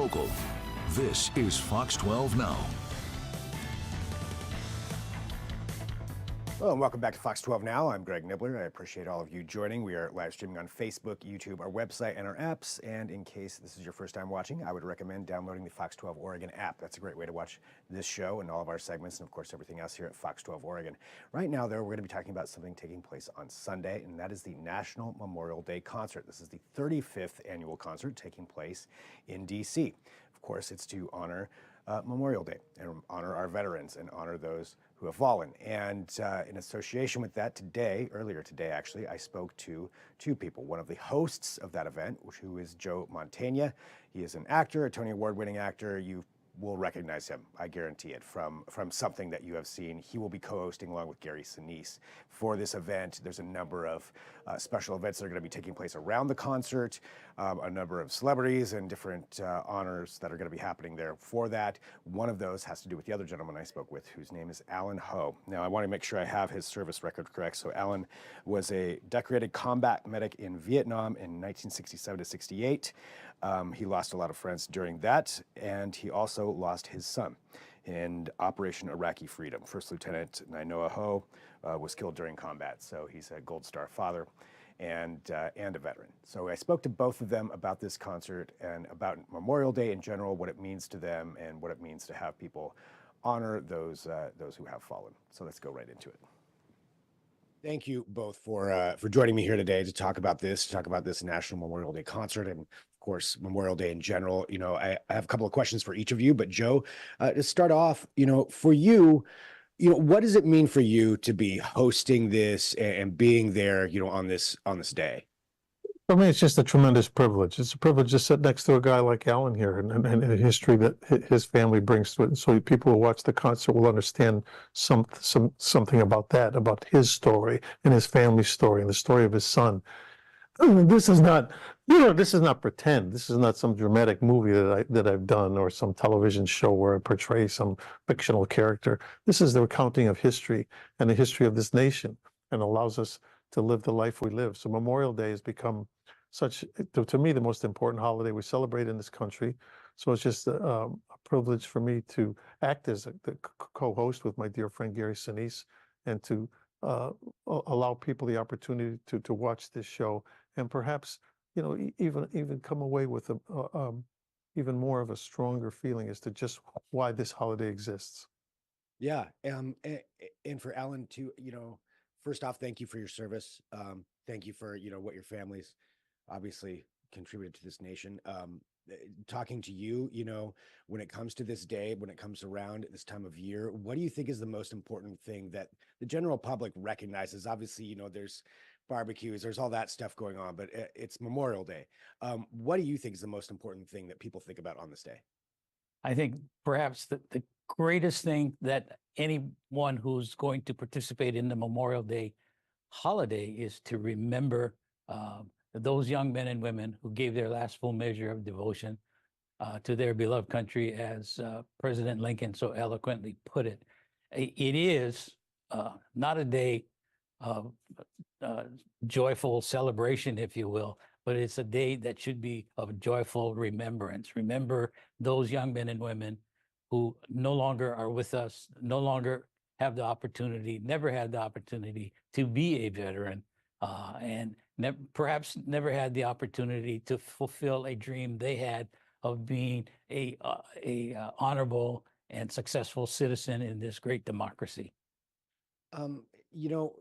local. This is Fox 12 Now. Hello and welcome back to Fox 12 Now. I'm Greg Nibbler. I appreciate all of you joining. We are live streaming on Facebook, YouTube, our website, and our apps. And in case this is your first time watching, I would recommend downloading the Fox 12 Oregon app. That's a great way to watch this show and all of our segments, and of course everything else here at Fox 12 Oregon. Right now, though, we're going to be talking about something taking place on Sunday, and that is the National Memorial Day Concert. This is the 35th annual concert taking place in D.C. Of course, it's to honor Memorial Day and honor our veterans and honor those who have fallen. And in association with that earlier today actually, I spoke to two people. One of the hosts of that event, who is Joe Mantegna. He is an actor, a Tony Award-winning actor. You will recognize him, I guarantee it, from something that you have seen. He will be co-hosting along with Gary Sinise for this event. There's a number of special events that are going to be taking place around the concert, a number of celebrities and different honors that are going to be happening there for that. One of those has to do with the other gentleman I spoke with, whose name is Allen Hoe. Now, I want to make sure I have his service record correct. So Allen was a decorated combat medic in Vietnam in 1967 to 68. He lost a lot of friends during that, and he also lost his son in Operation Iraqi Freedom. First Lieutenant Allen Hoe was killed during combat, so he's a Gold Star father and a veteran. So I spoke to both of them about this concert and about Memorial Day in general, what it means to them and what it means to have people honor those who have fallen. So let's go right into it. Thank you both for joining me here today to talk about this National Memorial Day concert and, of course, Memorial Day in general. You know, I have a couple of questions for each of you, but Joe, to start off, you know, for you, what does it mean for you to be hosting this and being there, you know, on this day? For me, it's just a tremendous privilege. It's a privilege to sit next to a guy like Allen here and the history that his family brings to it. And so people who watch the concert will understand something about that, about his story and his family's story and the story of his son. This is not, this is not pretend. This is not some dramatic movie that I've done or some television show where I portray some fictional character. This is the recounting of history and the history of this nation, and allows us to live the life we live. So Memorial Day has become such, to me, the most important holiday we celebrate in this country. So it's just a privilege for me to act as the co-host with my dear friend Gary Sinise, and to allow people the opportunity to watch this show, and perhaps, you know, even come away with even more of a stronger feeling as to just why this holiday exists. Yeah, and for Allen too, you know, first off, thank you for your service. Thank you for, you know, what your family's obviously contributed to this nation. Talking to you, you know, when it comes to this day, when it comes around at this time of year, what do you think is the most important thing that the general public recognizes? Obviously, you know, there's barbecues, there's all that stuff going on, but it's Memorial Day. What do you think is the most important thing that people think about on this day? I think perhaps the greatest thing that anyone who's going to participate in the Memorial Day holiday is to remember those young men and women who gave their last full measure of devotion to their beloved country, as President Lincoln so eloquently put it. It is not a day of joyful celebration, if you will, but it's a day that should be of joyful remembrance. Remember those young men and women who no longer are with us, no longer have the opportunity, never had the opportunity to be a veteran, and perhaps never had the opportunity to fulfill a dream they had of being a honorable and successful citizen in this great democracy. You know,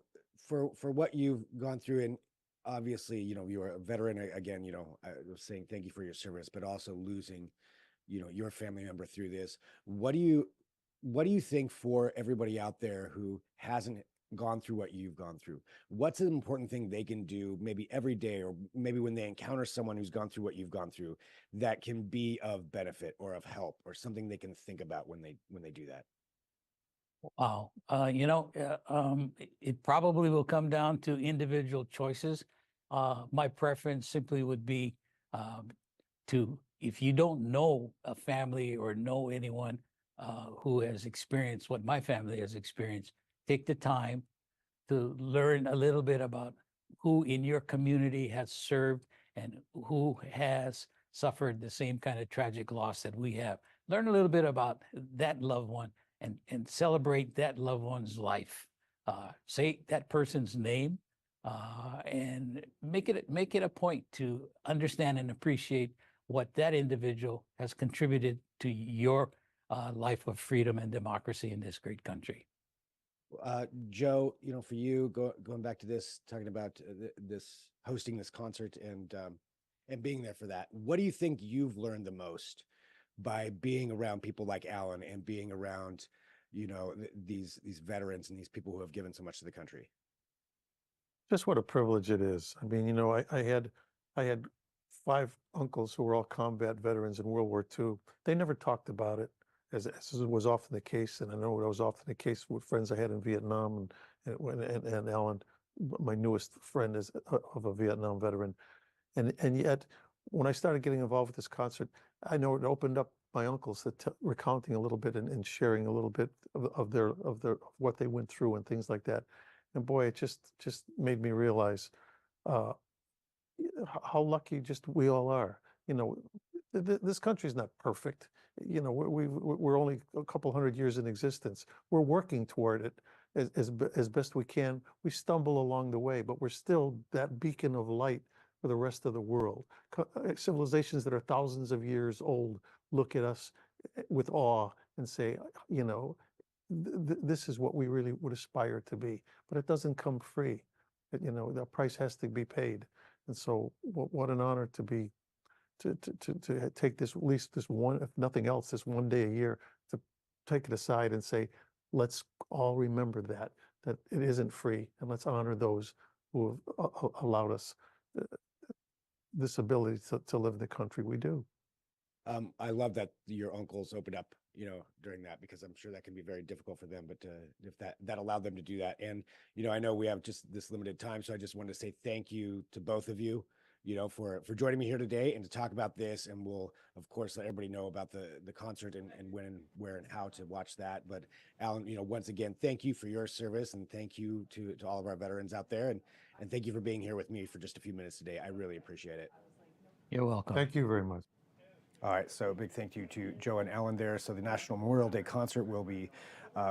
for what you've gone through, and obviously, you know, you're a veteran again, you know, I was saying thank you for your service, but also losing, you know, your family member through this. What do you think for everybody out there who hasn't gone through what you've gone through? What's an important thing they can do maybe every day, or maybe when they encounter someone who's gone through what you've gone through, that can be of benefit or of help, or something they can think about when they do that? Wow. You know, it probably will come down to individual choices. My preference simply would be if you don't know a family or know anyone who has experienced what my family has experienced, take the time to learn a little bit about who in your community has served and who has suffered the same kind of tragic loss that we have. Learn a little bit about that loved one and celebrate that loved one's life. Say that person's name and make it a point to understand and appreciate what that individual has contributed to your life of freedom and democracy in this great country. Joe, for you, going back to this, talking about this hosting this concert and being there for that, what do you think you've learned the most by being around people like Allen and being around, these veterans and these people who have given so much to the country? Just what a privilege it is. I mean, I had 5 uncles who were all combat veterans in World War II. They never talked about it, as was often the case, and I know it was often the case with friends I had in Vietnam, and Alan, my newest friend, is of a Vietnam veteran, and yet when I started getting involved with this concert, I know it opened up my uncles to recounting a little bit and sharing a little bit of their what they went through and things like that, and boy, it just made me realize how lucky just we all are. This country's not perfect. We're only a couple hundred years in existence. We're working toward it as best we can. We stumble along the way, but we're still that beacon of light for the rest of the world. Civilizations that are thousands of years old look at us with awe and say, this is what we really would aspire to be. But it doesn't come free. The price has to be paid. And so what an honor to be to take this, at least this one, if nothing else, this one day a year, to take it aside and say, let's all remember that it isn't free, and let's honor those who have allowed us this ability to live in the country we do. I love that your uncles opened up, during that, because I'm sure that can be very difficult for them, but if that allowed them to do that. And, I know we have just this limited time, so I just wanted to say thank you to both of you, for joining me here today and to talk about this. And we'll, of course, let everybody know about the concert and when and where and how to watch that. But Allen, once again, thank you for your service, and thank you to all of our veterans out there. And thank you for being here with me for just a few minutes today. I really appreciate it. You're welcome. Thank you very much. All right, so big thank you to Joe and Allen there. So the National Memorial Day concert will be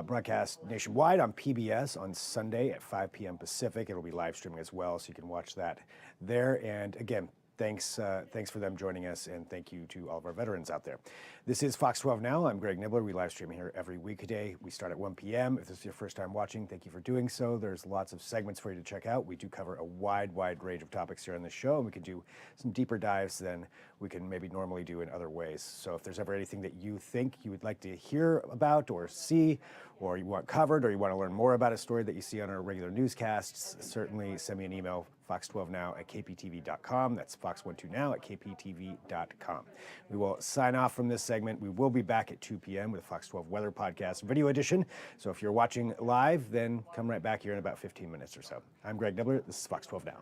broadcast nationwide on PBS on Sunday at 5 p.m. Pacific. It'll be live streaming as well, so you can watch that there. And again, thanks for them joining us, and thank you to all of our veterans out there. This is Fox 12 Now. I'm Greg Nibbler. We live stream here every weekday. We start at 1 p.m. If this is your first time watching, thank you for doing so. There's lots of segments for you to check out. We do cover a wide range of topics here on the show, and we can do some deeper dives than we can maybe normally do in other ways. So if there's ever anything that you think you would like to hear about or see, or you want covered, or you want to learn more about a story that you see on our regular newscasts, certainly send me an email, fox12now@kptv.com. That's fox12now@kptv.com. We will sign off from this segment. We will be back at 2 p.m. with a Fox 12 Weather Podcast video edition. So if you're watching live, then come right back here in about 15 minutes or so. I'm Greg Nibbler. This is Fox 12 Now.